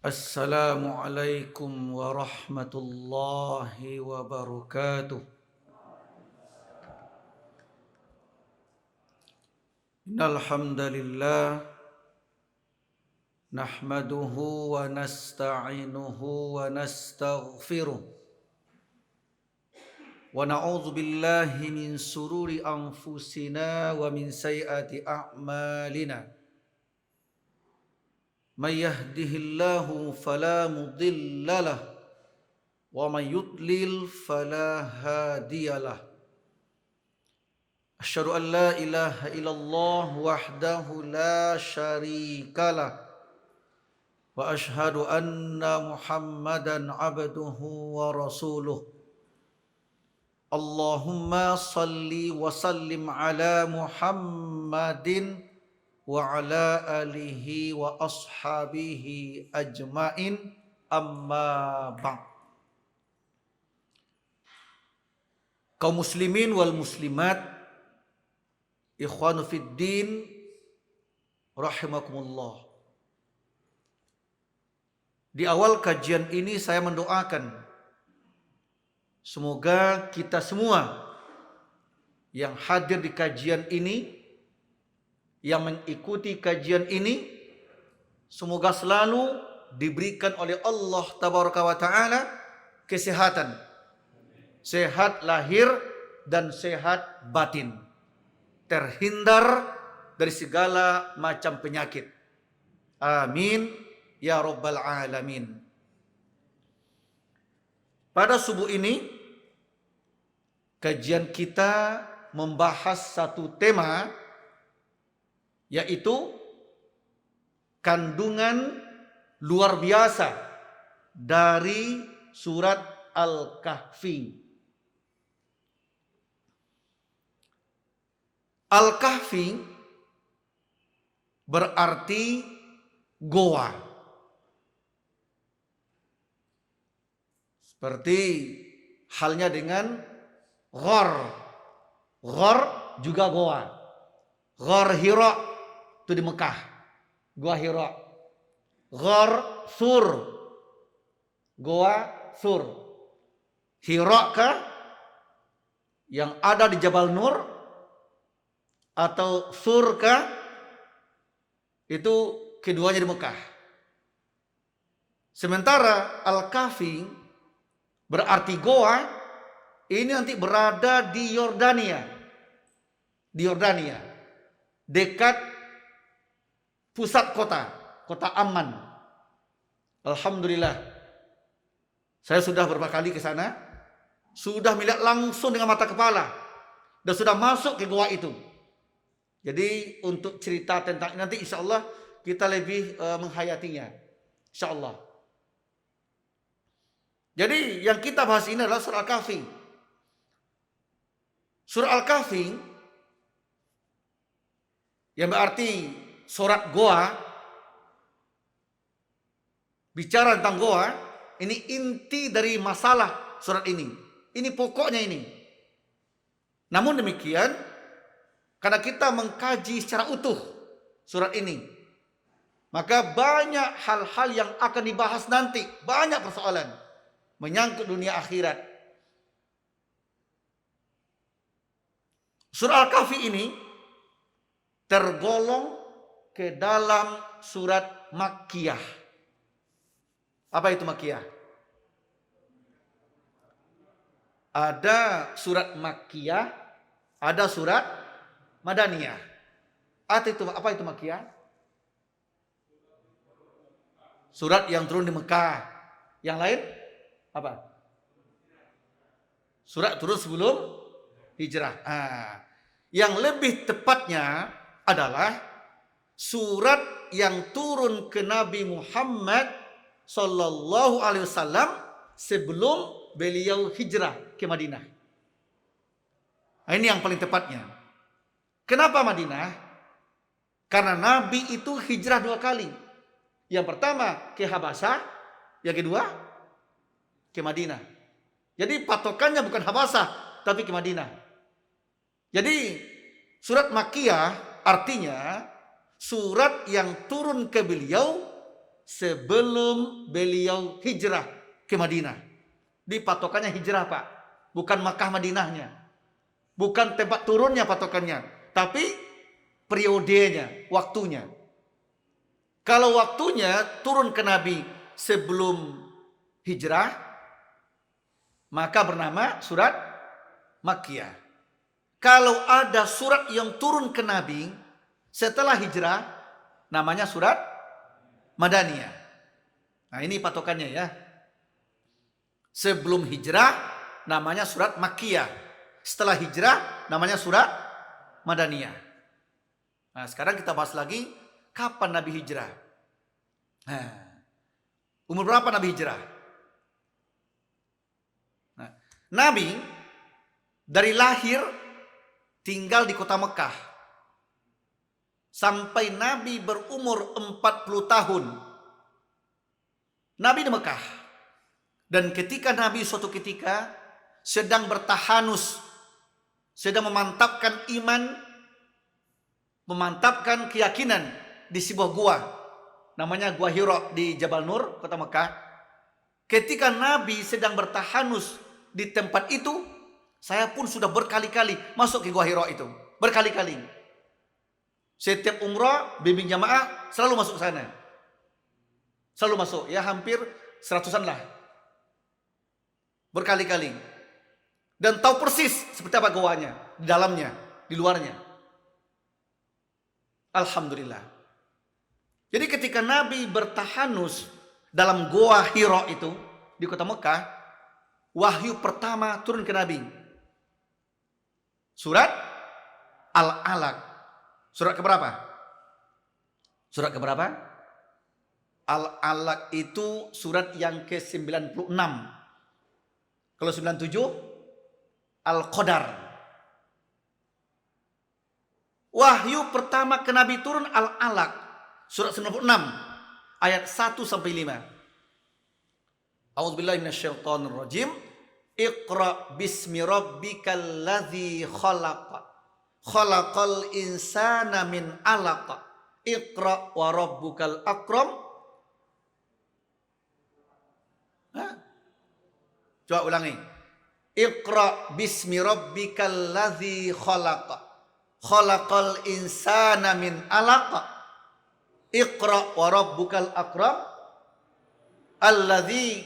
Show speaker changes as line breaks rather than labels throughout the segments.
Assalamualaikum warahmatullahi wabarakatuh. Innal hamdalillah nahmaduhu wa nasta'inuhu wa nastaghfiruh wa na'udzu billahi min sururi anfusina wa min sayyiati a'malina. Man yahdihillahu fala mudilla lah wa man yudlil fala hadiyalah. Asyhadu an la ilaha illallah wahdahu la syarikalah wa asyhadu anna Muhammadan abduhu wa rasuluh. Allahumma salli wa sallim ala Muhammadin wa ala alihi wa ashabihi ajmain, amma ba'd. Kaum muslimin wal muslimat, ikhwanu fid din, rahimakumullah. Di awal kajian ini saya mendoakan semoga kita semua yang hadir di kajian ini, yang mengikuti kajian ini, semoga selalu diberikan oleh Allah Tabaraka wa Ta'ala kesehatan, sehat lahir dan sehat batin, terhindar dari segala macam penyakit. Amin ya rabbal alamin. Pada subuh ini kajian kita membahas satu tema, yaitu kandungan luar biasa dari surat Al-Kahfi. Al-Kahfi berarti goa. Seperti halnya dengan Ghor. Ghor juga goa. Ghor Hira itu di Mekah, Gua Hira. Ghor Sur, Goa Sur. Hira kah yang ada di Jabal Nur, atau Sur kah itu keduanya di Mekah. Sementara Al-Kahfi berarti goa, ini nanti berada di Yordania. Di Yordania, dekat pusat kota Amman. Alhamdulillah, saya sudah beberapa kali ke sana, sudah melihat langsung dengan mata kepala, dan sudah masuk ke goa itu. Jadi untuk cerita tentang nanti insya Allah kita lebih menghayatinya, insya Allah. Jadi yang kita bahas ini adalah surah Al-Kahfi. Surah Al-Kahfi yang berarti surat goa, bicara tentang goa, ini inti dari masalah surat ini. Ini pokoknya ini. Namun demikian, karena kita mengkaji secara utuh surat ini, maka banyak hal-hal yang akan dibahas nanti. Banyak persoalan menyangkut dunia akhirat. Surah Al-Kahfi ini tergolong ke dalam surat Makkiyah. Apa itu Makkiyah? Ada surat Makkiyah, ada surat Madaniyah. Apa itu Makkiyah? Surat yang turun di Mekah. Yang lain apa? Surat turun sebelum hijrah. Yang lebih tepatnya adalah surat yang turun ke Nabi Muhammad sallallahu alaihi wasallam sebelum beliau hijrah ke Madinah. Ini yang paling tepatnya. Kenapa Madinah? Karena Nabi itu hijrah 2 kali. Yang pertama ke Habasyah, yang kedua ke Madinah. Jadi patokannya bukan Habasyah, tapi ke Madinah. Jadi surat Makkiyah artinya surat yang turun ke beliau sebelum beliau hijrah ke Madinah. Di patokannya hijrah, Pak. Bukan Makkah Madinahnya. Bukan tempat turunnya patokannya. Tapi periodenya, waktunya. Kalau waktunya turun ke Nabi sebelum hijrah, maka bernama surat Makkiyah. Kalau ada surat yang turun ke Nabi setelah hijrah, namanya surat Madaniyah. Nah, ini patokannya ya. Sebelum hijrah namanya surat Makkiyah. Setelah hijrah namanya surat Madaniyah. Nah, sekarang kita bahas lagi kapan Nabi hijrah. Nah, umur berapa Nabi hijrah? Nah, Nabi dari lahir tinggal di kota Mekah sampai Nabi berumur 40 tahun. Nabi di Mekah. Dan ketika Nabi suatu ketika sedang bertahanus, sedang memantapkan iman, memantapkan keyakinan di sebuah gua, namanya Gua Hira di Jabal Nur, kota Mekah. Ketika Nabi sedang bertahanus di tempat itu, saya pun sudah berkali-kali masuk ke Gua Hira itu, berkali-kali. Setiap umrah, bimbing jamaah selalu masuk ke sana. Selalu masuk, ya hampir 100-an lah. Berkali-kali. Dan tahu persis seperti apa goanya, di dalamnya, di luarnya. Alhamdulillah. Jadi ketika Nabi bertahanus dalam Gua Hira itu di kota Mekah, wahyu pertama turun ke Nabi. Surat Al-Alaq. Surat keberapa? Surat keberapa? Al-Alaq itu surat yang ke-96. Kalau 97 Al-Qadar. Wahyu pertama ke Nabi turun Al-Alaq, surat 96 ayat 1 sampai 5. A'udzubillahi minasyaitonir rajim. Iqra bismi rabbikal ladzi khalaq. Khalaqal insana min 'alaq. Iqra wa rabbukal akram. Coba ulangi. Iqra bismi rabbikal ladzi khalaq. Khalaqal insana min 'alaq. Iqra wa rabbukal akram. Alladzi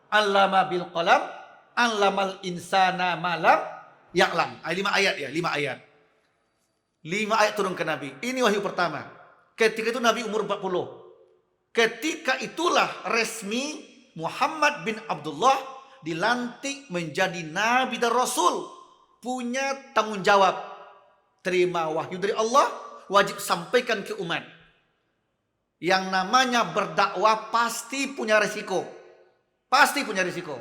'allama bil qalam. 'Allamal insana ma lam ya'lam. 5 ayat ya, 5 ayat. 5 ayat turun ke Nabi. Ini wahyu pertama. Ketika itu Nabi umur 40. Ketika itulah resmi Muhammad bin Abdullah dilantik menjadi Nabi dan Rasul. Punya tanggung jawab. Terima wahyu dari Allah, wajib sampaikan ke umat. Yang namanya berdakwah pasti punya resiko. Pasti punya resiko.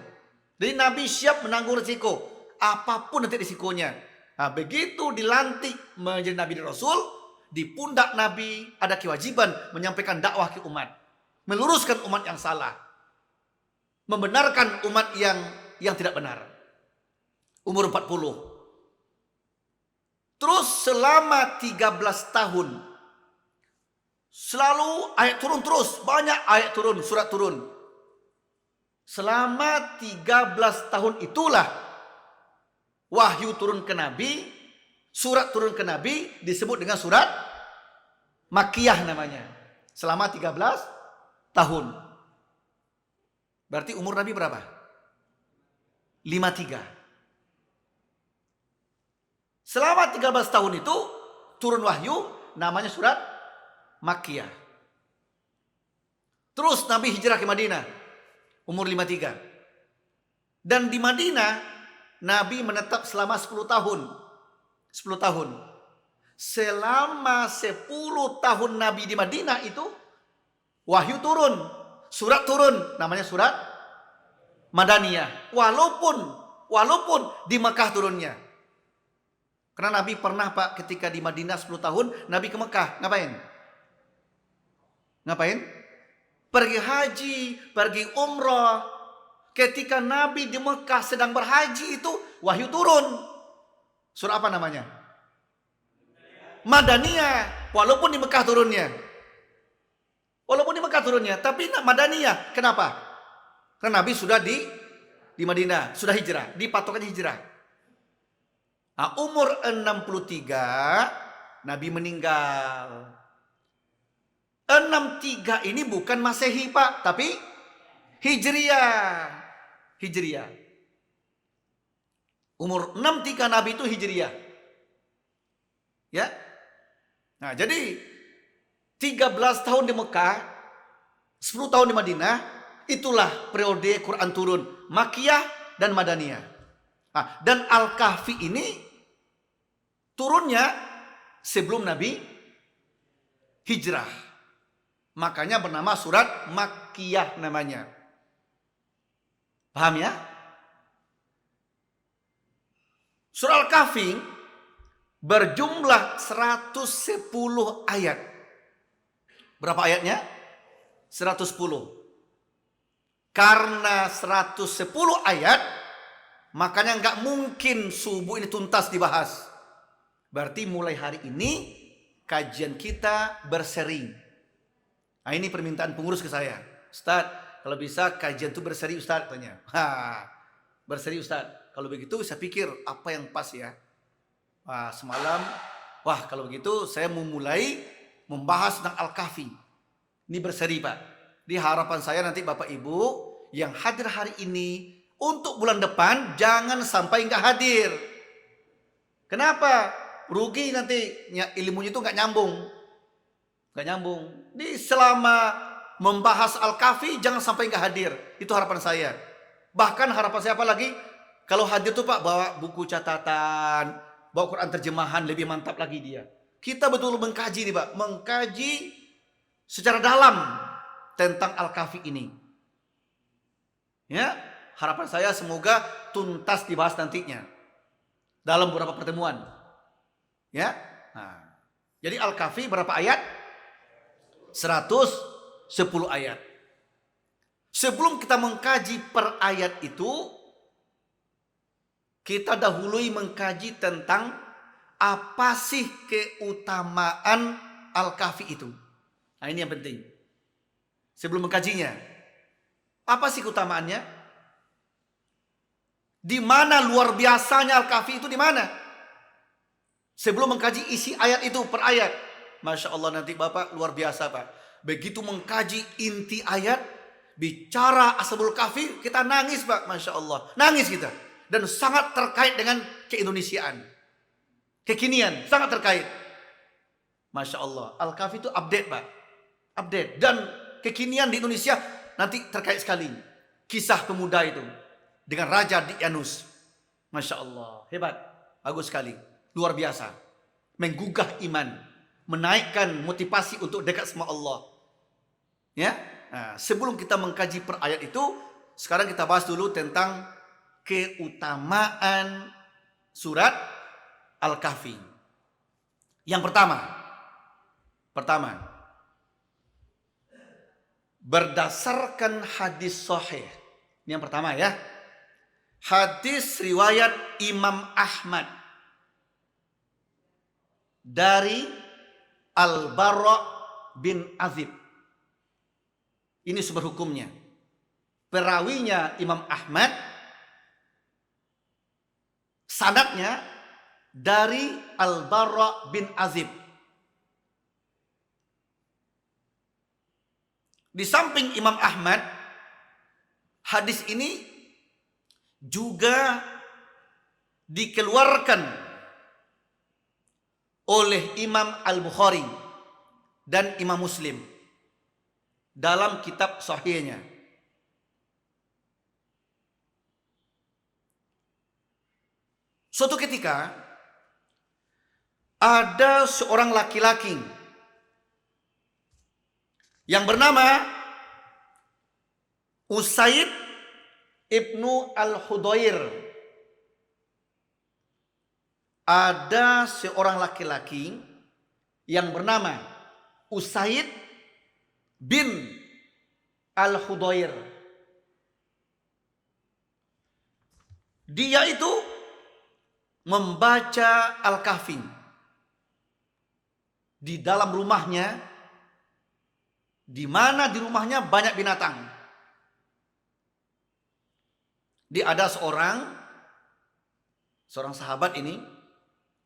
Jadi Nabi siap menanggung resiko. Apapun nanti resikonya. Nah, begitu dilantik menjadi Nabi dan Rasul, di pundak Nabi ada kewajiban menyampaikan dakwah ke umat. Meluruskan umat yang salah. Membenarkan umat yang tidak benar. Umur 40. Terus selama 13 tahun. Selalu ayat turun terus. Banyak ayat turun, surat turun. Selama 13 tahun itulah wahyu turun ke Nabi. Surat turun ke Nabi disebut dengan surat Makkiyah namanya. Selama 13 tahun. Berarti umur Nabi berapa? 53. Selama 13 tahun itu turun wahyu namanya surat Makkiyah. Terus Nabi hijrah ke Madinah umur 53. Dan di Madinah Nabi menetap selama 10 tahun. 10 tahun. Selama 10 tahun Nabi di Madinah itu wahyu turun, surat turun namanya surat Madaniyah. Walaupun di Mekah turunnya. Karena Nabi pernah Pak ketika di Madinah 10 tahun, Nabi ke Mekah. Ngapain? Pergi haji, pergi umrah. Ketika Nabi di Mekah sedang berhaji itu, wahyu turun. Surah apa namanya? Madaniyah. Walaupun di Mekah turunnya. Walaupun di Mekah turunnya, tapi Madaniyah. Kenapa? Karena Nabi sudah di Madinah, sudah hijrah, dipatokan hijrah. Nah, umur 63 Nabi meninggal. 63 ini bukan Masehi, Pak, tapi Hijriah. Hijriah. Umur 63 Nabi itu Hijriah. Ya. Nah, jadi 13 tahun di Mekah, 10 tahun di Madinah, itulah periode Quran turun, Makkiyah dan Madaniyah. Nah, dan Al-Kahfi ini turunnya sebelum Nabi hijrah. Makanya bernama surat Makkiyah namanya. Paham ya? Surah Al-Kahfi berjumlah 110 ayat. Berapa ayatnya? 110. Karena 110 ayat, makanya nggak mungkin subuh ini tuntas dibahas. Berarti mulai hari ini kajian kita berseri. Nah, ini permintaan pengurus ke saya. Ustaz, kalau bisa kajian itu berseri Ustaz, tanya. Berseri Ustaz. Kalau begitu saya pikir apa yang pas ya. Semalam, kalau begitu saya memulai membahas tentang Al-Kahfi. Ini berseri, Pak. Di harapan saya nanti Bapak Ibu yang hadir hari ini, untuk bulan depan jangan sampai nggak hadir. Kenapa? Rugi nanti ilmunya itu nggak nyambung. Gak nyambung. Selama membahas Al-Kahfi jangan sampai gak hadir. Itu harapan saya. Bahkan harapan saya apa lagi? Kalau hadir tuh Pak bawa buku catatan, bawa Quran terjemahan, lebih mantap lagi dia. Kita betul mengkaji nih Pak, mengkaji secara dalam tentang Al-Kahfi ini. Ya, harapan saya semoga tuntas dibahas nantinya dalam beberapa pertemuan. Ya. Nah, jadi Al-Kahfi berapa ayat? 110 ayat. Sebelum kita mengkaji per ayat itu, kita dahului mengkaji tentang apa sih keutamaan Al-Kahfi itu. Nah, ini yang penting. Sebelum mengkajinya, apa sih keutamaannya? Di mana luar biasanya Al-Kahfi itu di mana? Sebelum mengkaji isi ayat itu per ayat, Masya Allah, nanti Bapak luar biasa Pak. Begitu mengkaji inti ayat, bicara Ashabul Kahfi, kita nangis Pak. Masya Allah, nangis kita. Dan sangat terkait dengan keindonesiaan, kekinian, sangat terkait. Masya Allah, Al-Kahfi itu update Pak. Update. Dan kekinian di Indonesia nanti terkait sekali. Kisah pemuda itu dengan Raja Dyanus. Masya Allah, hebat. Bagus sekali, luar biasa. Menggugah iman, menaikkan motivasi untuk dekat sama Allah. Ya. Nah, sebelum kita mengkaji per ayat itu, sekarang kita bahas dulu tentang keutamaan surat Al-Kahfi. Yang pertama, berdasarkan hadis sahih. Ini yang pertama ya. Hadis riwayat Imam Ahmad dari Al-Bara' bin Azib. Ini sumber hukumnya. Perawinya Imam Ahmad, sanadnya dari Al-Bara' bin Azib. Di samping Imam Ahmad, hadis ini juga dikeluarkan oleh Imam Al-Bukhari dan Imam Muslim dalam kitab sahihnya. Suatu ketika ada seorang laki-laki yang bernama Usaid ibnu Al-Hudayr. Ada seorang laki-laki yang bernama Usaid bin Al-Hudayr. Dia itu membaca Al-Kahfi di dalam rumahnya di mana di rumahnya banyak binatang. Dia ada seorang sahabat ini,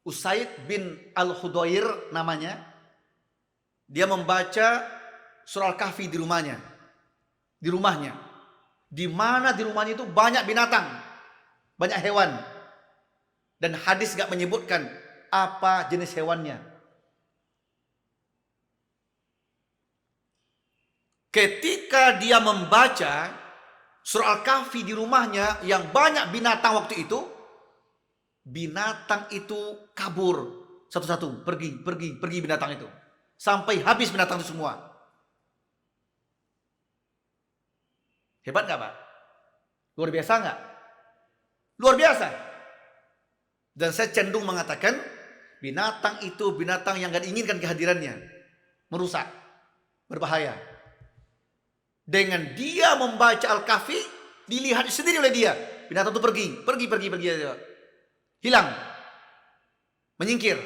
Usaid bin Al-Khudair namanya. Dia membaca surah Al-Kahfi di rumahnya. Di mana di rumahnya itu banyak binatang, banyak hewan. Dan hadis gak menyebutkan apa jenis hewannya. Ketika dia membaca surah Al-Kahfi di rumahnya yang banyak binatang waktu itu, binatang itu kabur satu-satu, pergi binatang itu. Sampai habis binatang itu semua. Hebat gak Pak? Luar biasa gak? Luar biasa. Dan saya cenderung mengatakan binatang itu binatang yang gak diinginkan kehadirannya. Merusak, berbahaya. Dengan dia membaca Al-Kahfi, dilihat sendiri oleh dia. Binatang itu pergi. Hilang. Menyingkir.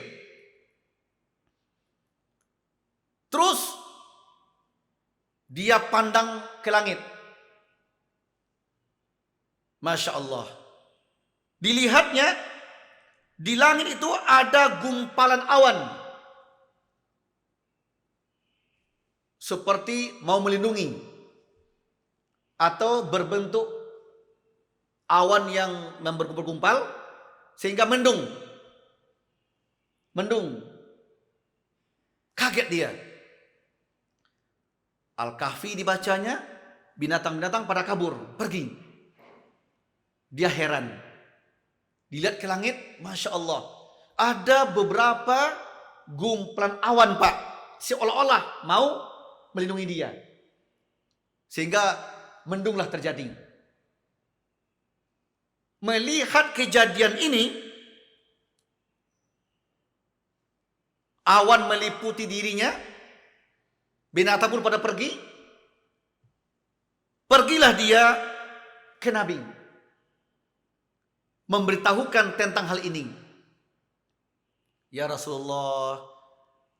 Terus dia pandang ke langit. Masya Allah. Dilihatnya, di langit itu ada gumpalan awan. Seperti mau melindungi. Atau berbentuk awan yang bergumpal sehingga mendung. Kaget dia. Al-Kahfi dibacanya, binatang-binatang pada kabur, pergi. Dia heran. Dilihat ke langit, Masya Allah. Ada beberapa gumpalan awan Pak. Seolah-olah mau melindungi dia. Sehingga mendunglah terjadi. Melihat kejadian ini, awan meliputi dirinya, binatang pun pada pergi. Pergilah dia ke Nabi, memberitahukan tentang hal ini. Ya Rasulullah,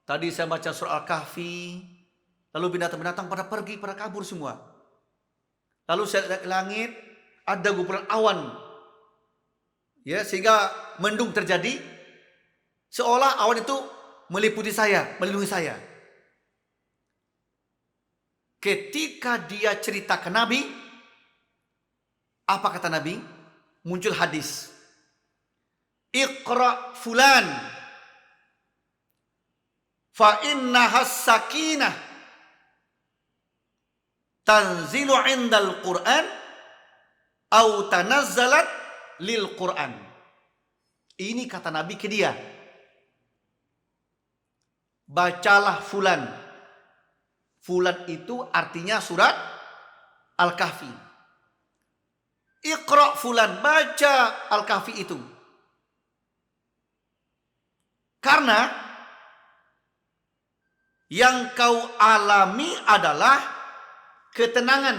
tadi saya baca surah Al-Kahfi, lalu binatang-binatang pada pergi, pada kabur semua. Lalu saya lihat ke langit, ada gumpalan awan, ya, sehingga mendung terjadi, seolah awan itu meliputi saya, melindungi saya. Ketika dia cerita ke Nabi, apa kata Nabi? Muncul hadis. Iqra fulan fa innahas sakinah tanzilu indal Qur'an au tanazzalat lil Qur'an. Ini kata Nabi ke dia. Bacalah fulan. Fulan itu artinya surat Al-Kahfi. Iqra fulan, baca Al-Kahfi itu. Karena yang kau alami adalah ketenangan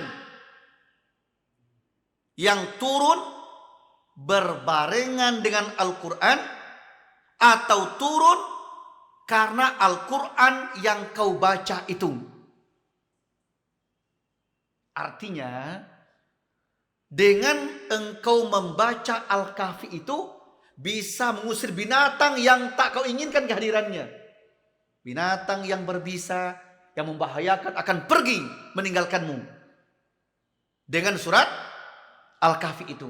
yang turun berbarengan dengan Al-Quran atau turun karena Al-Quran yang kau baca itu. Artinya, dengan engkau membaca Al-Kahfi itu bisa mengusir binatang yang tak kau inginkan kehadirannya. Binatang yang berbisa, yang membahayakan akan pergi meninggalkanmu. Dengan surat Al-Kahfi itu.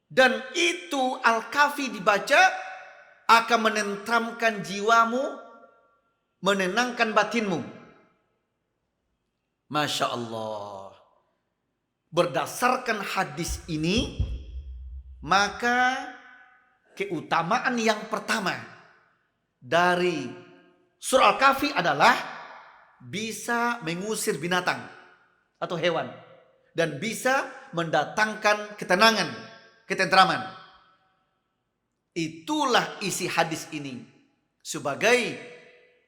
Dan itu Al-Kahfi dibaca akan menenteramkan jiwamu, menenangkan batinmu. Masya Allah. Berdasarkan hadis ini, maka keutamaan yang pertama dari surah Al-Kahfi adalah bisa mengusir binatang atau hewan dan bisa mendatangkan ketenangan, ketentraman. Itulah isi hadis ini sebagai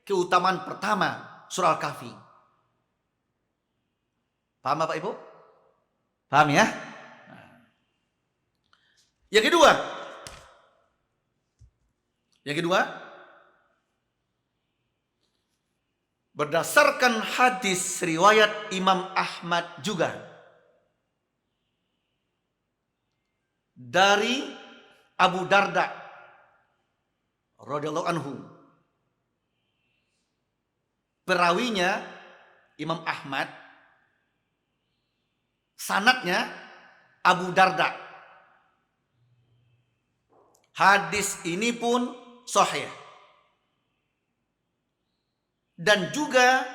keutamaan pertama surah Al-Kahfi. Paham Bapak Ibu? Paham ya? Yang kedua, Berdasarkan hadis riwayat Imam Ahmad juga dari Abu Darda radhiyallahu anhu. Perawinya Imam Ahmad, sanadnya Abu Darda. Hadis ini pun sahih. Dan juga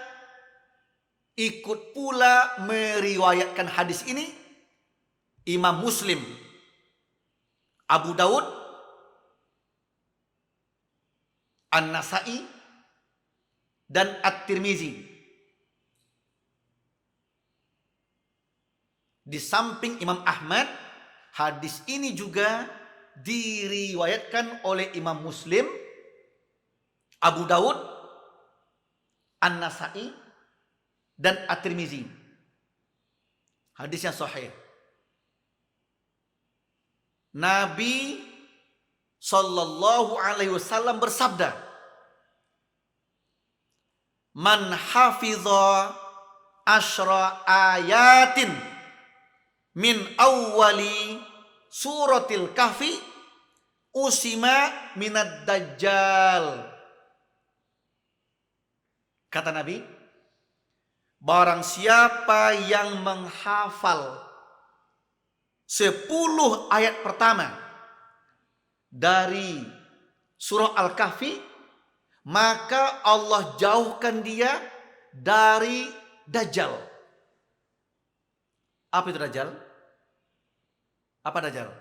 ikut pula meriwayatkan hadis ini Imam Muslim, Abu Daud, An-Nasa'i, dan At-Tirmizi. Di samping Imam Ahmad, hadis ini juga diriwayatkan oleh Imam Muslim, Abu Daud, An-Nasa'i, dan At-Tirmizi. Hadisnya sahih. Nabi sallallahu alaihi wasallam bersabda, "Man hafidha asyra ayatin min awwali suratil kahfi usima minad dajjal." Kata Nabi, barang siapa yang menghafal 10 ayat pertama dari surah Al-Kahfi, maka Allah jauhkan dia dari Dajjal. Apa itu Dajjal? Apa Dajjal?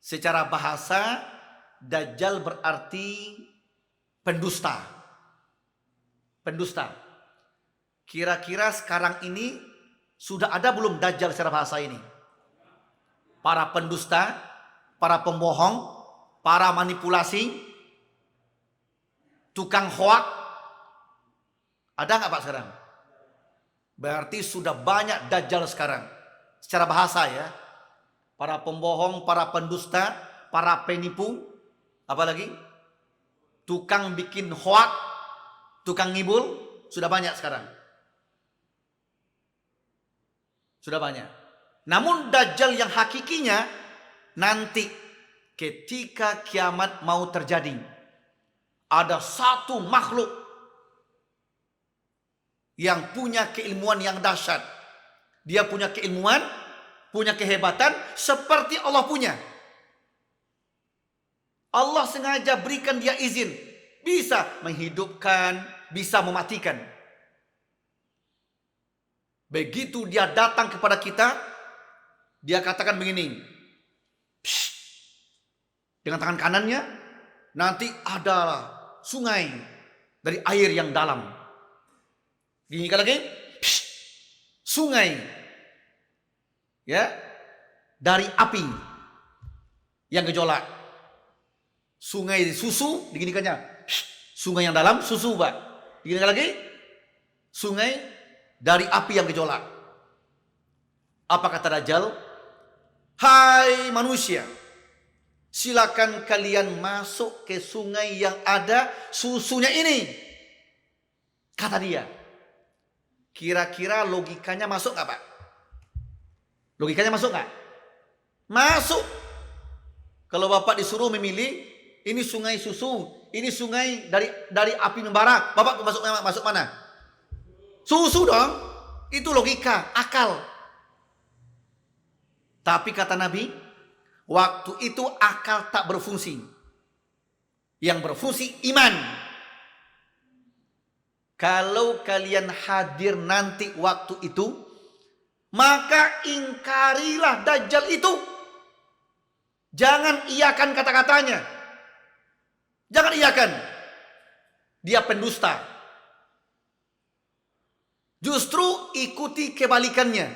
Secara bahasa, Dajjal berarti pendusta. Pendusta. Kira-kira sekarang ini sudah ada belum Dajjal secara bahasa ini? Para pendusta, para pembohong, para manipulasi, tukang hoak. Ada nggak Pak sekarang? Berarti sudah banyak Dajjal sekarang. Secara bahasa ya. Para pembohong, para pendusta, para penipu, apalagi tukang bikin hoak, tukang ngibul, sudah banyak sekarang. Sudah banyak. Namun Dajjal yang hakikinya nanti ketika kiamat mau terjadi, ada satu makhluk yang punya keilmuan yang dahsyat. Dia punya keilmuan, punya kehebatan seperti Allah punya. Allah sengaja berikan dia izin, bisa menghidupkan, bisa mematikan. Begitu dia datang kepada kita, dia katakan begini, "Psst." Dengan tangan kanannya, nanti ada sungai dari air yang dalam. Gini lagi, "Psst." Sungai, ya, dari api yang gejolak. Sungai susu, diginikannya, sungai yang dalam susu Pak. Diginikan lagi, sungai dari api yang gejolak. Apa kata Dajjal? "Hai manusia, silakan kalian masuk ke sungai yang ada susunya ini." Kata dia. Kira-kira logikanya masuk nggak Pak? Logikanya masuk nggak? Masuk. Kalau Bapak disuruh memilih, ini sungai susu, ini sungai dari api membara, Bapak masuk mana? Susu dong. Itu logika, akal. Tapi kata Nabi, waktu itu akal tak berfungsi. Yang berfungsi iman. Kalau kalian hadir nanti waktu itu, maka ingkarilah Dajjal itu. Jangan iyakan kata-katanya. Jangan iyakan. Dia pendusta. Justru ikuti kebalikannya.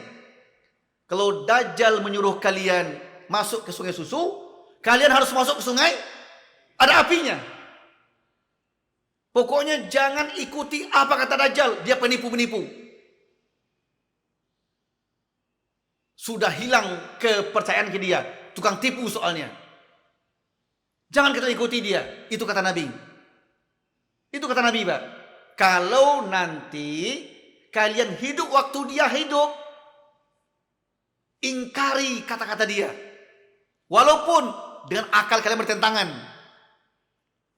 Kalau Dajjal menyuruh kalian masuk ke sungai susu, kalian harus masuk ke sungai ada apinya. Pokoknya jangan ikuti apa kata Dajjal. Dia penipu-penipu. Sudah hilang kepercayaan ke dia. Tukang tipu soalnya. Jangan kita ikuti dia. Itu kata Nabi. Itu kata Nabi Pak. Kalau nanti kalian hidup waktu dia hidup, ingkari kata-kata dia. Walaupun dengan akal kalian bertentangan.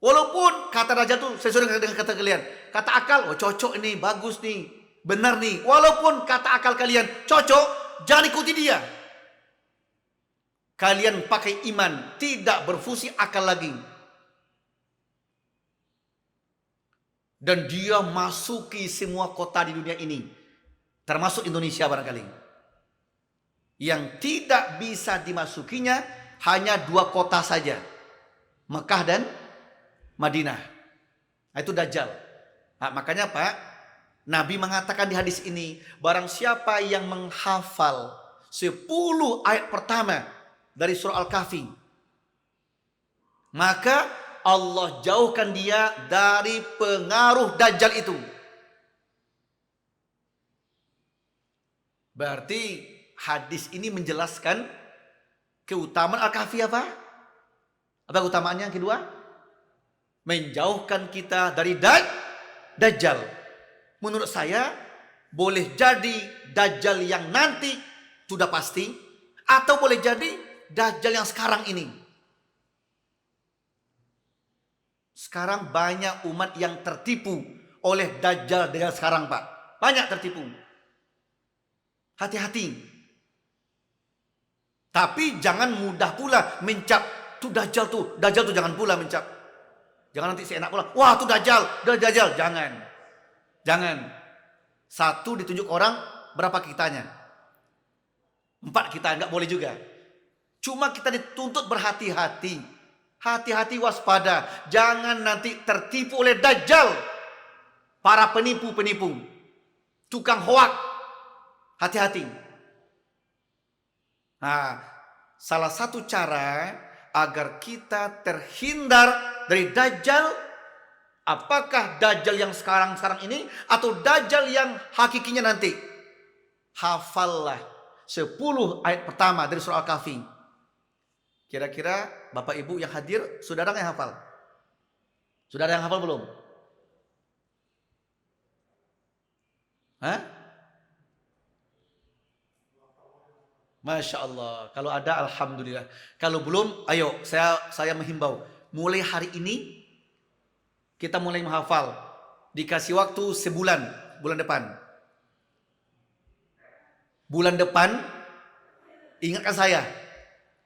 Walaupun kata Dajjal itu sesuai dengan kata kalian. Kata akal, oh cocok ini, bagus nih, benar nih. Walaupun kata akal kalian cocok, jangan ikuti dia. Kalian pakai iman, tidak berfungsi akal lagi. Dan dia masuki semua kota di dunia ini, termasuk Indonesia barangkali. Yang tidak bisa dimasukinya hanya 2 kota saja, Mekah dan Madinah. Itu Dajjal. Nah, makanya Pak, Nabi mengatakan di hadis ini, barang siapa yang menghafal 10 ayat pertama dari surah Al-Kahfi, maka Allah jauhkan dia dari pengaruh Dajjal itu. Berarti hadis ini menjelaskan keutamaan Al-Kahfi apa? Apa keutamaannya yang kedua? Menjauhkan kita dari Dajjal. Menurut saya boleh jadi Dajjal yang nanti sudah pasti, atau boleh jadi Dajjal yang sekarang ini. Sekarang banyak umat yang tertipu oleh Dajjal dengan sekarang Pak. Banyak tertipu. Hati-hati. Tapi jangan mudah pula mencap tuh Dajjal tuh. Dajjal tuh jangan pula mencap. Jangan nanti seenak pula. Wah tuh Dajjal. Dajjal. Jangan. Jangan. 1 ditunjuk orang, berapa kitanya? 4 kita, enggak boleh juga. Cuma kita dituntut berhati-hati. Hati-hati, waspada. Jangan nanti tertipu oleh Dajjal. Para penipu-penipu. Tukang hoak. Hati-hati. Nah, salah satu cara agar kita terhindar dari Dajjal, apakah Dajjal yang sekarang ini atau Dajjal yang hakikinya nanti? Hafallah 10 ayat pertama dari surah Al-Kahfi. Kira-kira Bapak Ibu yang hadir, sudah ada yang hafal? Sudah ada yang hafal belum? Hah? Masya Allah. Kalau ada, alhamdulillah. Kalau belum, ayo saya menghimbau. Mulai hari ini kita mulai menghafal. Dikasih waktu sebulan, bulan depan. Bulan depan, ingatkan saya.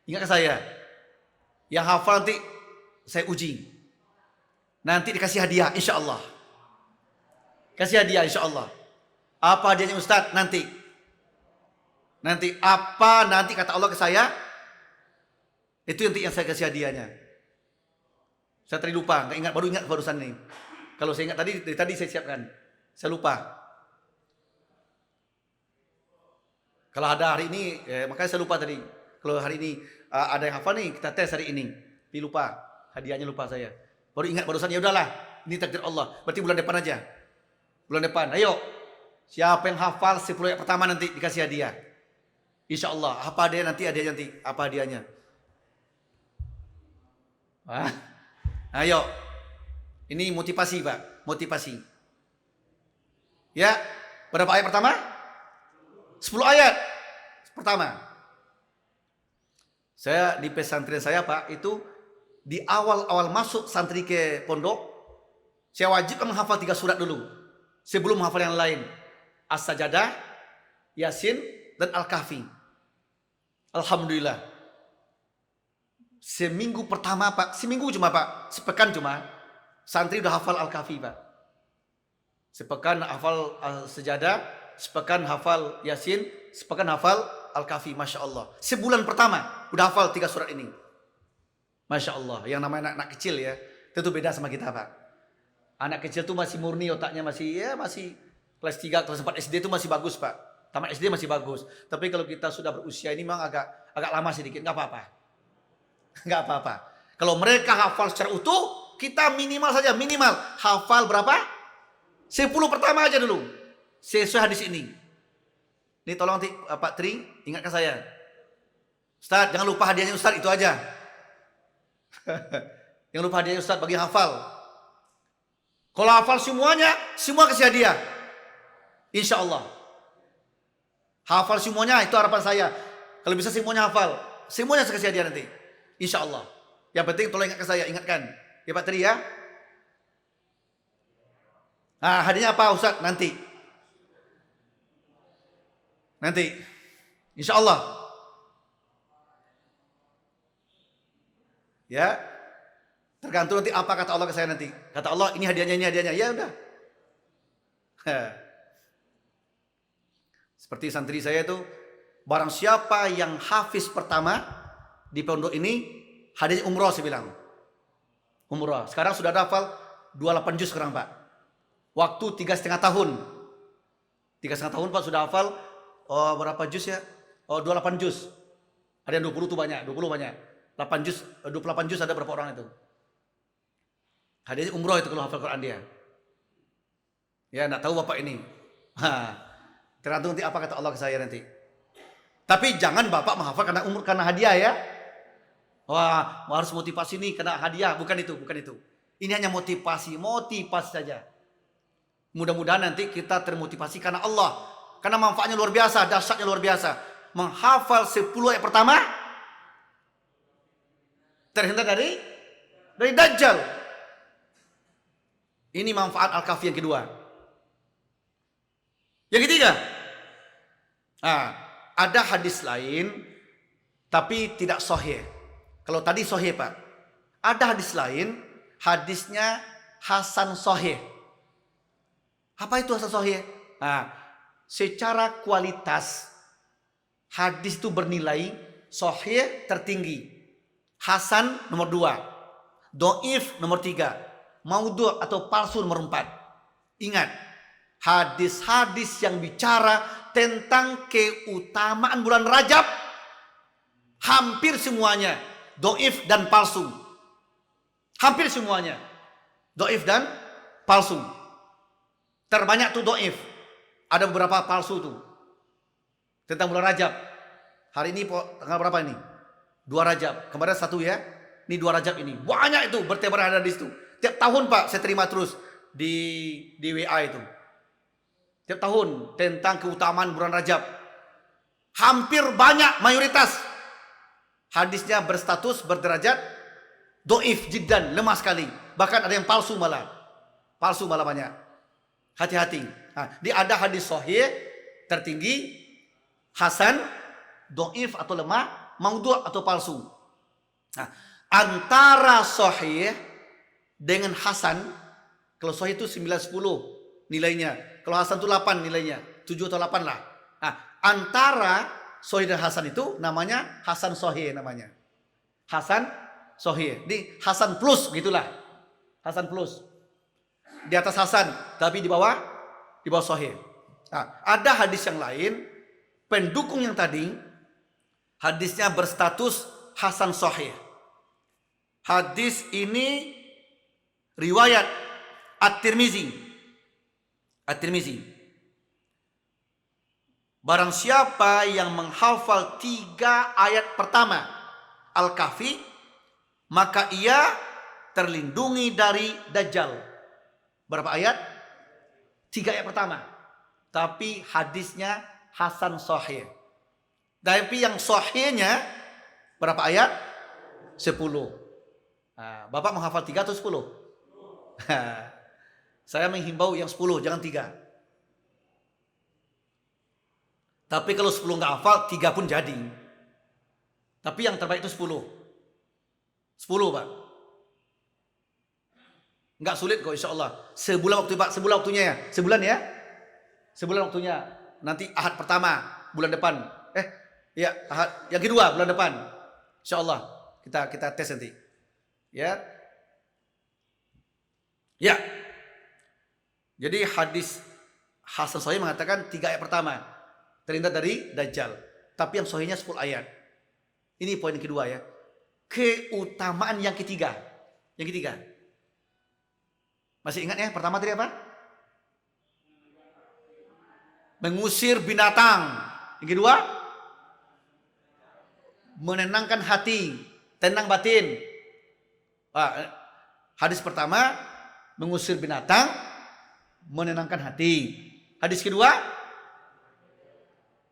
Yang hafal nanti saya uji. Nanti dikasih hadiah, insya Allah. Kasih hadiah, insya Allah. Apa hadiahnya Ustaz? Nanti apa nanti kata Allah ke saya, itu nanti yang saya kasih hadiahnya. Saya tadi lupa, nggak ingat, baru ingat barusan ini. Kalau saya ingat dari tadi saya siapkan. Saya lupa. Kalau ada hari ini, makanya saya lupa tadi. Kalau hari ini ada yang hafal nih, kita tes hari ini. Tapi lupa, hadiahnya lupa saya. Baru ingat barusan, ya udahlah, ini takdir Allah. Berarti bulan depan aja. Bulan depan, ayo. Siapa yang hafal 10 ayat pertama nanti dikasih hadiah. Insya Allah. Apa dia nanti? Apa hadiahnya? Ayo. Ini motivasi Pak. Motivasi. Ya. Berapa ayat pertama? 10 ayat. Pertama. Saya di pesantren saya Pak, itu di awal-awal masuk santri ke pondok, saya wajib menghafal 3 surat dulu. Sebelum menghafal yang lain. As-Sajadah, Yasin, dan Al-Kahfi. Alhamdulillah. Seminggu pertama Pak, seminggu cuma Pak, sepekan cuma, santri udah hafal Al-Kahfi Pak. Sepekan hafal As-Sajadah, sepekan hafal Yasin, sepekan hafal Al-Kahfi, Masya Allah. Sebulan pertama udah hafal 3 surat ini. Masya Allah. Yang namanya anak kecil ya, itu beda sama kita Pak. Anak kecil tuh masih murni, otaknya masih kelas 3, kelas 4 SD itu masih bagus Pak. Tamat SD masih bagus. Tapi kalau kita sudah berusia ini memang agak lama sedikit, nggak apa-apa. Nggak apa-apa. Kalau mereka hafal secara utuh, kita minimal hafal berapa? 10 pertama aja dulu. Sesuai hadis ini. Ini tolong nanti Pak Tri ingatkan saya. Ustaz, jangan lupa hadiahnya Ustaz, itu aja. Jangan lupa hadiahnya Ustaz bagi hafal. Kalau hafal semuanya, semua kasih hadiah. Insya Allah. Hafal semuanya, itu harapan saya. Kalau bisa semuanya hafal. Semuanya saya kasih hadiah nanti. Insya Allah. Yang penting tolong ingatkan saya, ingatkan. Ya Pak Tri ya. Nah, hadiahnya apa Ustaz? Nanti. Insya Allah. Ya. Tergantung nanti apa kata Allah ke saya nanti. Kata Allah, ini hadiahnya, ini hadiahnya. Ya udah. Seperti santri saya itu, barang siapa yang hafiz pertama di pondok ini, hadiahnya umroh saya bilang. Umroh. Sekarang sudah hafal 28 juz sekarang Pak. Waktu 3,5 tahun. 3,5 tahun Pak sudah hafal. Oh, berapa juz ya? Oh, 28 juz. Ada yang 20 tuh banyak, 20 banyak. 8 juz, 28 juz ada berapa orang itu? Hadiahnya umroh itu kalau hafal Quran dia. Ya, enggak tahu Bapak ini. Tergantung nanti apa kata Allah ke saya nanti. Tapi jangan Bapak menghafal karena hadiah ya. Wah, harus motivasi nih karena hadiah, bukan itu. Ini hanya motivasi saja. Mudah-mudahan nanti kita termotivasi karena Allah. Karena manfaatnya luar biasa, dahsyatnya luar biasa. Menghafal 10 ayat pertama terhindar dari Dajjal. Ini manfaat Al-Kahfi yang kedua. Yang ketiga, ada hadis lain tapi tidak sahih. Kalau tadi sahih Pak, ada hadis lain, hadisnya hasan sahih. Apa itu hasan sahih? Secara kualitas hadis itu bernilai sahih tertinggi, hasan nomor 2, dhaif nomor 3, maudhu' atau palsu nomor 4. Ingat, hadis-hadis yang bicara tentang keutamaan bulan Rajab hampir semuanya dhaif dan palsu. Hampir semuanya dhaif dan palsu. Terbanyak tuh dhaif. Ada beberapa palsu tuh. Tentang bulan Rajab. Hari ini tanggal berapa ini? 2 Rajab. Kemarin 1 ya. Ini 2 Rajab ini. Banyak itu bertebaran hadis itu. Tiap tahun Pak saya terima terus di WA itu. Tiap tahun tentang keutamaan bulan Rajab. Hampir banyak mayoritas hadisnya berstatus berderajat dhaif jiddan, lemah sekali. Bahkan ada yang palsu malah. Palsu malah banyak. Hati-hati. Dia ada hadis sahih tertinggi, hasan, dhaif atau lemah, maudhu' atau palsu. Antara sahih dengan hasan, kalau sahih itu 9-10 nilainya. Kalau hasan itu 8 nilainya. 7 atau 8 lah. Antara sahih dan hasan itu namanya hasan sahih namanya. Hasan sahih. Ini hasan plus gitulah. Hasan plus. Di atas hasan, tapi di bawah sahih. Ada hadis yang lain, pendukung yang tadi, hadisnya berstatus hasan sahih. Hadis ini riwayat At-Tirmizi. Barang siapa yang menghafal 3 ayat pertama Al-Kahfi, maka ia terlindungi dari Dajjal. Berapa ayat? 3 ayat pertama. Tapi hadisnya hasan sahih. Tapi yang sahihnya berapa ayat? 10. Bapak menghafal 3 atau 10? Saya menghimbau yang 10, jangan 3. Tapi kalau 10 nggak hafal, 3 pun jadi. Tapi yang terbaik itu 10. 10 Pak. Nggak sulit kok insya Allah. Sebulan waktu Pak, sebulan waktunya ya. Sebulan ya. Sebulan waktunya. Nanti Ahad pertama bulan depan. Ya Ahad yang kedua bulan depan. Insya Allah kita tes nanti. Ya. Jadi hadis hasan sahih mengatakan 3 ayat pertama terhindar dari Dajjal. Tapi yang sahihnya 10 ayat. Ini poin yang kedua ya. Keutamaan yang ketiga. Masih ingat ya? Pertama tadi apa? Mengusir binatang. Yang kedua? Menenangkan hati. Tenang batin. Hadis pertama mengusir binatang, menenangkan hati. Hadis kedua,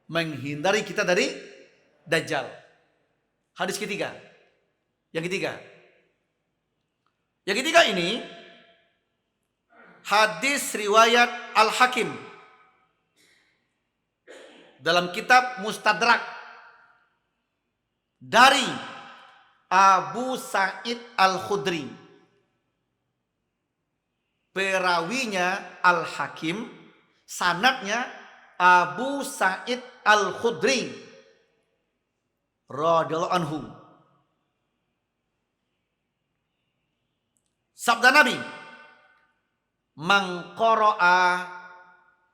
menghindari kita dari Dajjal. Hadis ketiga. Yang ketiga ini hadis riwayat Al-Hakim dalam kitab Mustadrak dari Abu Sa'id Al-Khudri. Perawinya Al-Hakim, sanadnya Abu Sa'id Al-Khudri radhiyallahu anhu. Sabda Nabi, "Man qara'a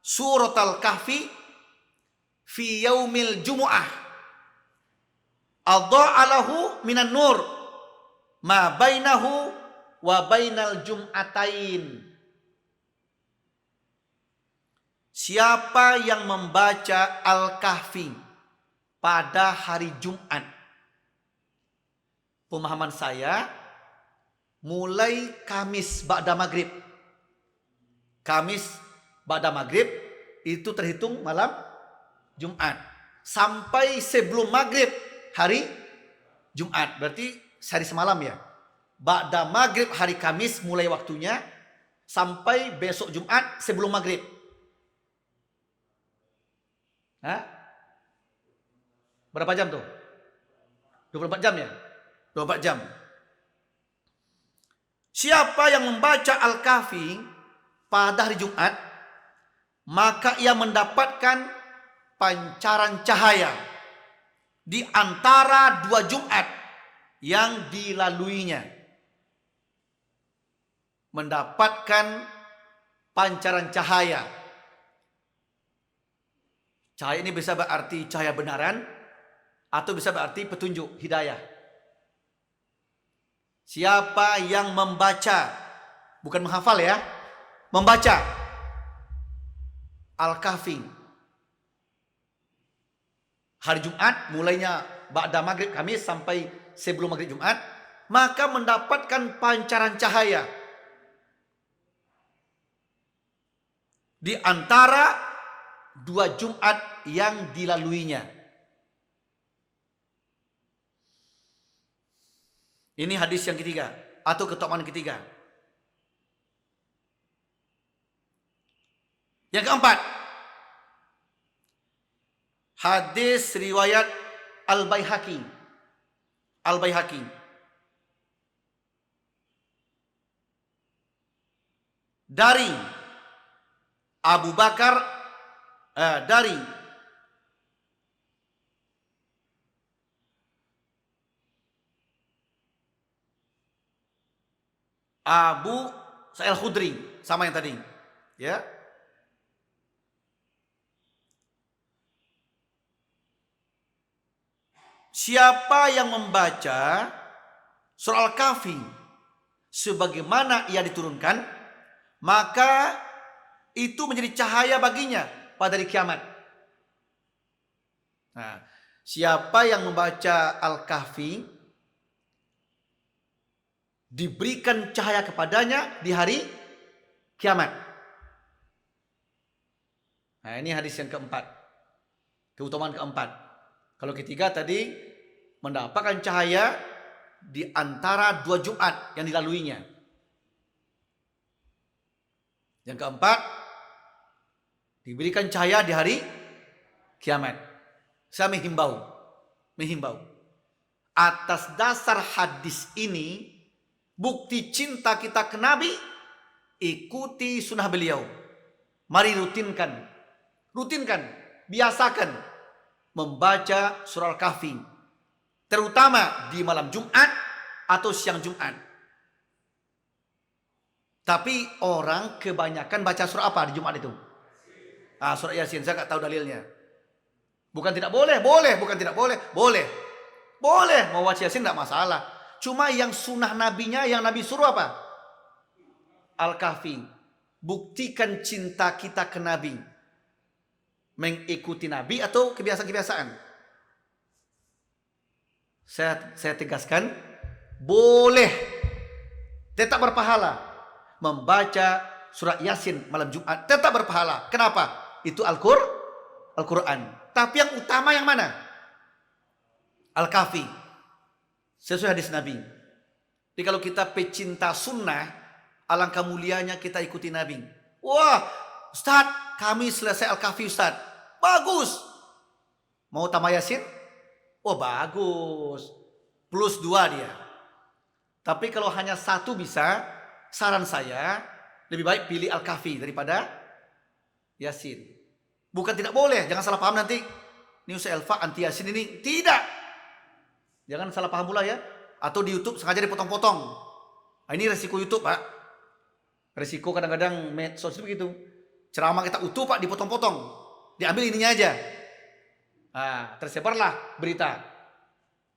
surat Al-Kahfi fi yaumil jumu'ah adha'a lahu minan nur ma bainahu wa bainal jum'atain." Siapa yang membaca Al-Kahfi pada hari Jumat, pemahaman saya mulai Kamis ba'da maghrib. Kamis ba'da maghrib itu terhitung malam Jumat. Sampai sebelum maghrib hari Jumat. Berarti sehari semalam ya. Ba'da maghrib hari Kamis mulai waktunya sampai besok Jumat sebelum maghrib. Hah? Berapa jam tuh? 24 jam ya? 24 jam. Siapa yang membaca Al-Kahfi pada hari Jumat, maka ia mendapatkan pancaran cahaya di antara dua Jumat yang dilaluinya. Mendapatkan pancaran cahaya. Cahaya ini bisa berarti cahaya benaran atau bisa berarti petunjuk, hidayah. Siapa yang membaca, bukan menghafal ya, membaca Al-Kahfi hari Jumat, mulainya ba'da maghrib Kamis sampai sebelum maghrib Jumat, maka mendapatkan pancaran cahaya di antara dua Jumat yang dilaluinya. Ini hadis yang ketiga atau keutamaan ketiga. Yang keempat, hadis riwayat Al-Baihaqi. Al-Baihaqi dari Abu Bakar dari Abu Sa'id Al-Khudri, sama yang tadi, ya. Siapa yang membaca surah Al-Kahfi sebagaimana ia diturunkan, maka itu menjadi cahaya baginya pada hari kiamat. Nah, siapa yang membaca Al-Kahfi diberikan cahaya kepadanya di hari kiamat. Nah, ini hadis yang keempat. Keutamaan keempat. Kalau ketiga tadi mendapatkan cahaya di antara dua Jumat yang dilaluinya. Yang keempat, diberikan cahaya di hari kiamat. Saya menghimbau atas dasar hadis ini, bukti cinta kita ke Nabi, ikuti sunnah beliau. Mari rutinkan, biasakan membaca surah Al-Kahfi, terutama di malam Jumat atau siang Jumat. Tapi orang kebanyakan baca surah apa di Jumat itu? Surah Yasin. Saya nggak tahu dalilnya. Bukan tidak boleh, bukan tidak boleh, boleh. Mau baca Yasin tidak masalah. Cuma yang sunnah nabinya, yang Nabi suruh apa? Al-Kahfi. Buktikan cinta kita ke Nabi. Mengikuti Nabi atau kebiasaan-kebiasaan. Saya tegaskan, boleh. Tetap berpahala. membaca surat Yasin malam Jumat tetap berpahala. Kenapa? Itu Al-Quran. Tapi yang utama yang mana? Al-Kahfi. Sesuai hadis Nabi. Jadi kalau kita pecinta sunnah, alangkah mulianya kita ikuti Nabi. Wah, Ustaz, kami selesai Al-Kahfi Ustaz. Bagus. Mau tambah Yasin? Oh bagus. +2 dia. Tapi kalau hanya satu bisa, saran saya lebih baik pilih Al-Kahfi daripada Yasin. Bukan tidak boleh, jangan salah paham nanti. Ini Ustaz Elva anti Yasin ini. Tidak. Jangan salah paham pula ya. Atau di YouTube sengaja dipotong-potong. Nah, ini resiko YouTube Pak. Resiko kadang-kadang medsos itu begitu. Ceramah kita utuh Pak dipotong-potong. Diambil ininya aja. Nah, tersebarlah berita.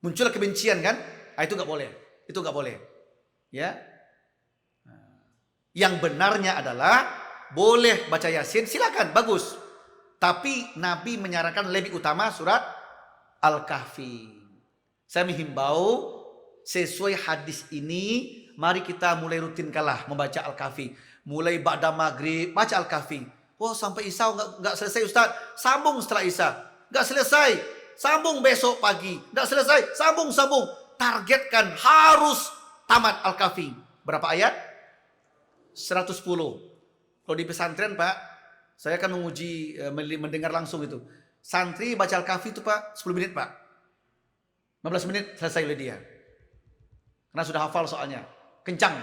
Muncul kebencian kan? Nah, itu nggak boleh. Itu nggak boleh. Ya. Yang benarnya adalah boleh baca Yasin, silakan, bagus. Tapi Nabi menyarankan lebih utama surat Al-Kahfi. Saya menghimbau sesuai hadis ini, mari kita mulai rutinkanlah membaca Al-Kahfi. Mulai ba'da maghrib baca Al-Kahfi. Wah, sampai Isya nggak selesai Ustaz. Sambung setelah Isya. Nggak selesai. Sambung besok pagi. Nggak selesai. Sambung. Targetkan harus tamat Al-Kahfi. Berapa ayat? 110. Kalau di pesantren Pak, saya akan menguji mendengar langsung itu. Santri baca Al-Kahfi itu Pak 10 menit Pak. 15 menit selesai oleh dia. Karena sudah hafal soalnya. Kencang.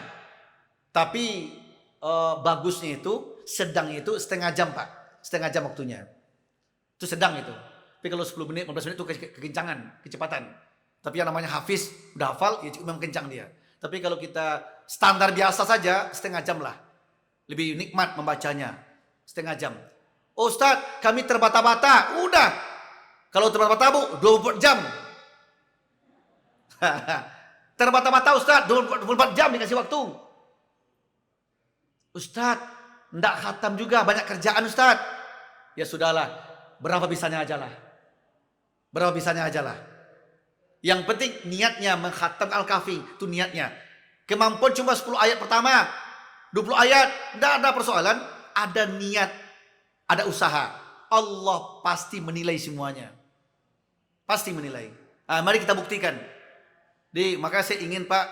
Tapi bagusnya itu, sedangnya itu setengah jam Pak. Setengah jam waktunya. Itu sedang itu. Tapi kalau 10 menit, 15 menit itu kekencangan, kecepatan. Tapi yang namanya hafiz, udah hafal, ya memang kencang dia. Tapi kalau kita standar biasa saja, setengah jam lah. Lebih nikmat membacanya. Setengah jam. Oh Ustaz, kami terbata-bata. Udah. Kalau terbata-bata Bu, 24 jam. Terbata-bata Ustaz, 24 jam dikasih waktu. Ustaz, ndak khatam juga, banyak kerjaan Ustaz. Ya sudahlah, berapa bisanya aja lah. Berapa bisanya aja lah. Yang penting niatnya mengkhatam Al-Kahfi, itu niatnya. Kemampuan cuma 10 ayat pertama, 20 ayat, ndak ada persoalan. Ada niat, ada usaha. Allah pasti menilai semuanya. Pasti menilai. Nah, mari kita buktikan. Makanya saya ingin Pak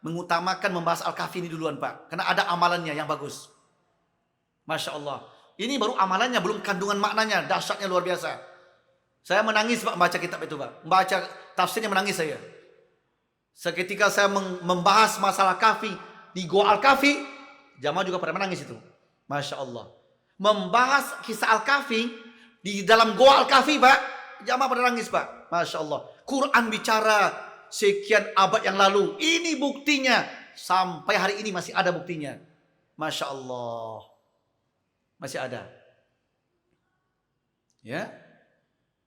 mengutamakan membahas Al-Kahfi ini duluan Pak. Karena ada amalannya yang bagus. Masya Allah. Ini baru amalannya, belum kandungan maknanya. Dahsyatnya luar biasa. Saya menangis Pak membaca kitab itu Pak. Membaca tafsirnya menangis saya. Seketika saya membahas masalah Kahfi di Goa Al-Kahfi, jamaah juga pada menangis itu. Masya Allah. Membahas kisah Al-Kahfi di dalam Goa Al-Kahfi Pak, jamaah pada nangis Pak. Masya Allah. Quran bicara sekian abad yang lalu. Ini buktinya. Sampai hari ini masih ada buktinya. Masya Allah. Masih ada. Ya.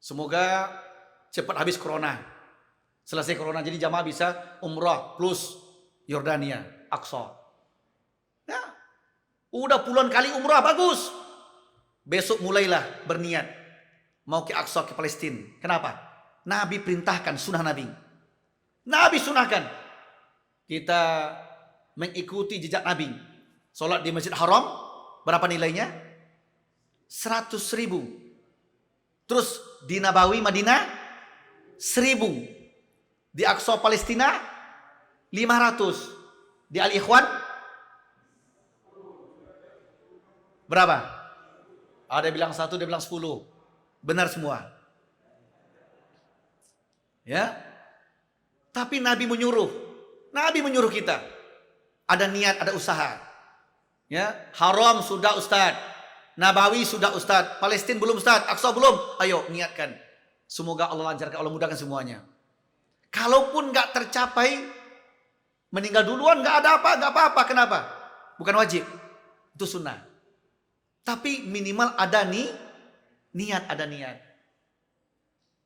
Semoga cepat habis corona. Selesai corona. Jadi jamaah bisa umrah plus Yordania. Aqsa. Ya. Udah puluhan kali umrah. Bagus. Besok mulailah berniat. Mau ke Aqsa, ke Palestina. Kenapa? Nabi perintahkan, sunnah Nabi. Nabi sunahkan. Kita mengikuti jejak Nabi. Sholat di Masjid Haram. Berapa nilainya? 100.000. Terus di Nabawi Madinah 1.000. Di Aqsa Palestina 500. Di Al-Ikhwan berapa? Ada bilang 1, ada bilang 10. Benar semua. Ya. Tapi Nabi menyuruh. Nabi menyuruh kita. Ada niat, ada usaha. Ya, Haram sudah Ustaz. Nabawi sudah Ustaz. Palestina belum Ustaz. Aqsa belum. Ayo niatkan. Semoga Allah lancarkan, Allah mudahkan semuanya. Kalaupun nggak tercapai, meninggal duluan nggak ada apa, nggak apa-apa. Kenapa? Bukan wajib. Itu sunnah. Tapi minimal ada niat, ada niat.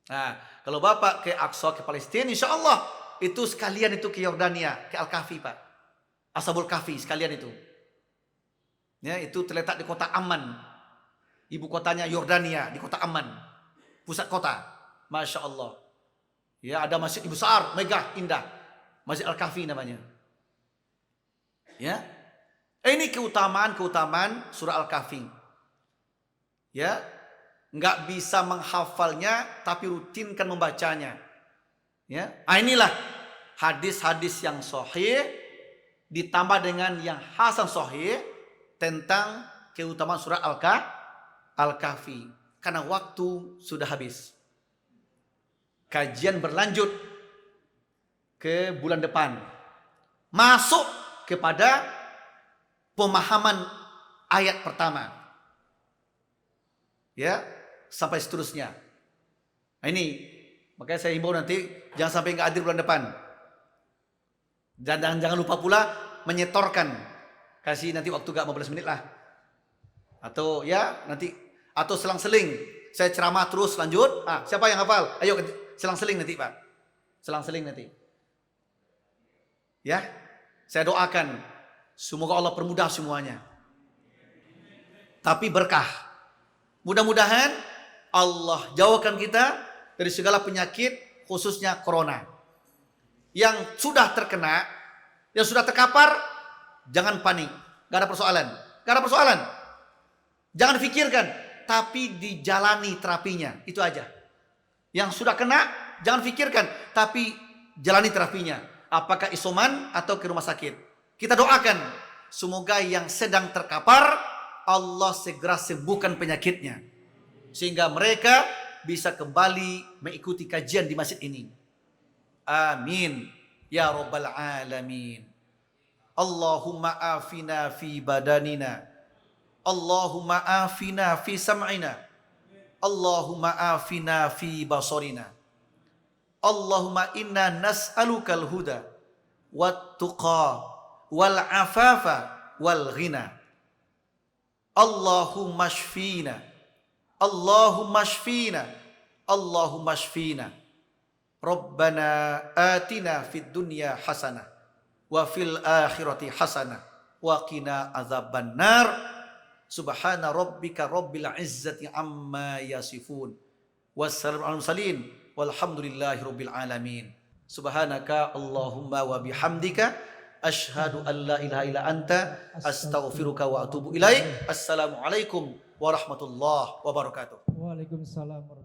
Nah, kalau Bapak ke Aqsa, ke Palestina, insya Allah itu sekalian itu ke Yordania, ke Al-Kahfi Pak. Ashabul Kahfi sekalian itu. Ya, itu terletak di kota Amman. Ibu kotanya Yordania, di kota Amman. Pusat kota. Masya Allah. Ya, ada masjid besar, megah, indah. Masjid Al-Kahfi namanya. Ya. Ini keutamaan surah Al-Kahfi. Ya, nggak bisa menghafalnya, tapi rutinkan membacanya. Ya, inilah hadis-hadis yang sahih ditambah dengan yang hasan sahih tentang keutamaan surah Al-Kahfi. Karena waktu sudah habis. Kajian berlanjut ke bulan depan. Masuk kepada pemahaman ayat pertama. Ya, sampai seterusnya. Nah, ini makanya saya himbau nanti jangan sampai nggak hadir bulan depan. Dan jangan lupa pula menyetorkan. Kasih nanti waktu gak 15 menit lah. Atau ya nanti atau selang-seling. Saya ceramah terus lanjut. Siapa yang hafal? Ayo selang-seling nanti Pak. Selang-seling nanti. Ya. Saya doakan semoga Allah permudah semuanya. Tapi berkah. Mudah-mudahan Allah jauhkan kita dari segala penyakit, khususnya corona. Yang sudah terkena, yang sudah terkapar, jangan panik. Gak ada persoalan. Gak ada persoalan. Jangan pikirkan, tapi dijalani terapinya. Itu aja. Yang sudah kena, jangan pikirkan, tapi jalani terapinya. Apakah isoman atau ke rumah sakit. Kita doakan, semoga yang sedang terkapar, Allah segera sembuhkan penyakitnya. Sehingga mereka bisa kembali mengikuti kajian di masjid ini. Amin. Ya Rabbal Alamin. Allahumma afina fi badanina. Allahumma afina fi sam'ina. Allahumma afina fi basarina. Allahumma inna nas'alukal huda wat tuqa wal afafa wal ghina. Allahumma shfina. Allahumma shfina. Allahumma shfina. Rabbana atina fid dunya hasanah wa fil akhirati hasanah wa qina adzabannar. Subhana rabbika rabbil izzati amma yasifun. Wassalamu alal mursalin walhamdulillahi rabbil alamin. Subhanaka Allahumma wa bihamdika asyhadu an la ilaha illa anta astaghfiruka wa atubu ilaik. Assalamualaikum warahmatullahi wabarakatuh.
Waalaikumsalam.